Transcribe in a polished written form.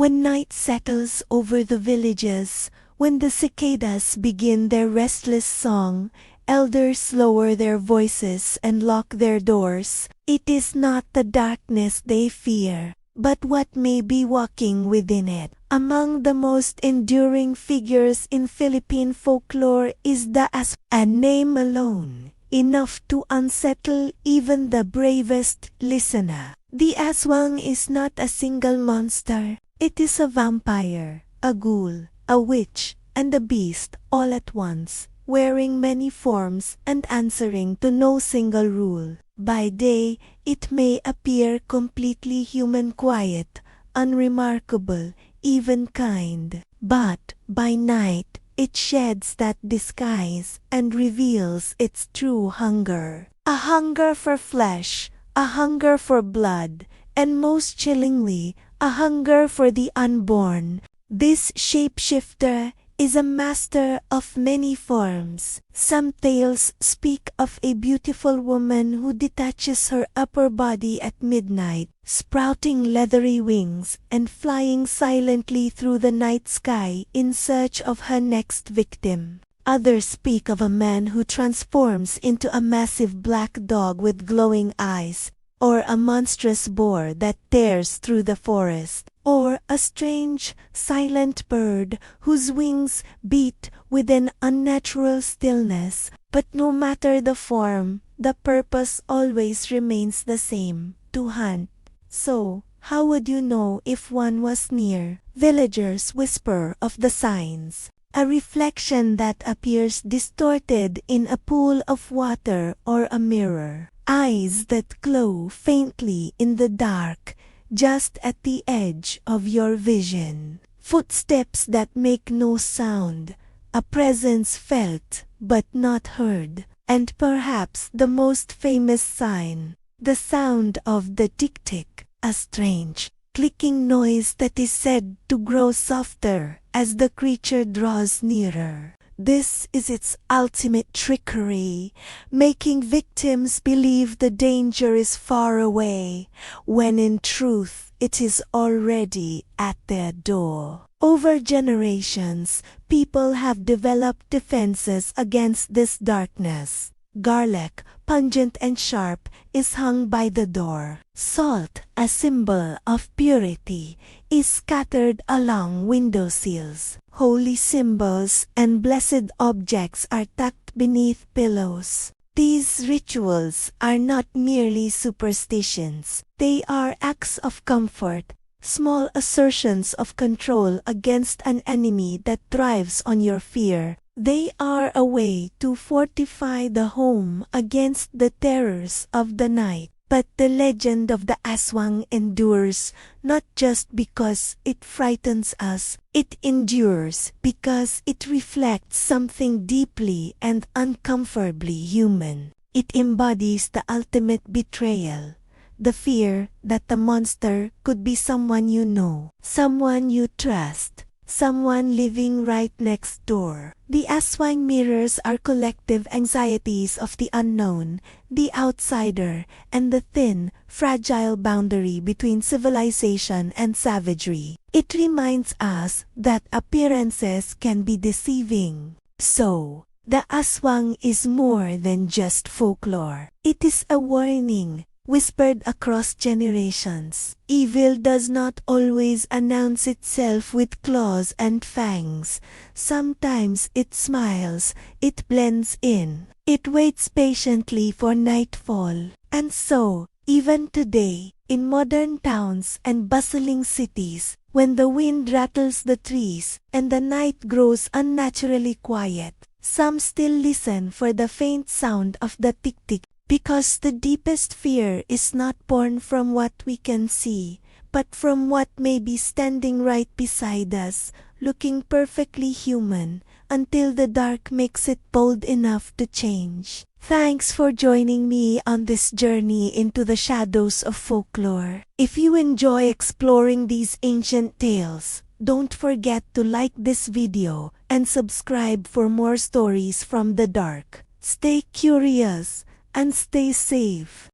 When night settles over the villages, when the cicadas begin their restless song, elders lower their voices and lock their doors. It is not the darkness they fear, but what may be walking within it. Among the most enduring figures in Philippine folklore is the Aswang, a name alone enough to unsettle even the bravest listener. The Aswang is not a single monster. It is a vampire, a ghoul, a witch, and a beast all at once, wearing many forms and answering to no single rule. By day, it may appear completely human, quiet, unremarkable, even kind. But by night, it sheds that disguise and reveals its true hunger. A hunger for flesh, a hunger for blood, and most chillingly, a hunger for the unborn. This shapeshifter is a master of many forms. Some tales speak of a beautiful woman who detaches her upper body at midnight, sprouting leathery wings and flying silently through the night sky in search of her next victim. Others speak of a man who transforms into a massive black dog with glowing eyes, or a monstrous boar that tears through the forest, or a strange, silent bird whose wings beat with an unnatural stillness. But no matter the form, the purpose always remains the same: to hunt. So, how would you know if one was near? Villagers whisper of the signs: a reflection that appears distorted in a pool of water or a mirror. Eyes that glow faintly in the dark, just at the edge of your vision. Footsteps that make no sound, a presence felt but not heard. And perhaps the most famous sign, the sound of the tick-tick, a strange, clicking noise that is said to grow softer as the creature draws nearer. This is its ultimate trickery, making victims believe the danger is far away, when in truth it is already at their door. Over generations, people have developed defenses against this darkness. Garlic, pungent and sharp, is hung by the door. Salt, a symbol of purity, is scattered along windowsills. Holy symbols and blessed objects are tucked beneath pillows. These rituals are not merely superstitions. They are acts of comfort, small assertions of control against an enemy that thrives on your fear. They are a way to fortify the home against the terrors of the night. But the legend of the Aswang endures not just because it frightens us. It endures because it reflects something deeply and uncomfortably human. It embodies the ultimate betrayal, the fear that the monster could be someone you know, someone you trust, someone living right next door. The Aswang mirrors our collective anxieties of the unknown, the outsider, and the thin, fragile boundary between civilization and savagery. It reminds us that appearances can be deceiving. So, the Aswang is more than just folklore. It is a warning, whispered across generations. Evil does not always announce itself with claws and fangs. Sometimes it smiles, it blends in, it waits patiently for nightfall. And so, even today, in modern towns and bustling cities, when the wind rattles the trees and the night grows unnaturally quiet, some still listen for the faint sound of the tick-tick. Because the deepest fear is not born from what we can see, but from what may be standing right beside us, looking perfectly human, until the dark makes it bold enough to change. Thanks for joining me on this journey into the shadows of folklore. If you enjoy exploring these ancient tales, don't forget to like this video and subscribe for more stories from the dark. Stay curious and stay safe.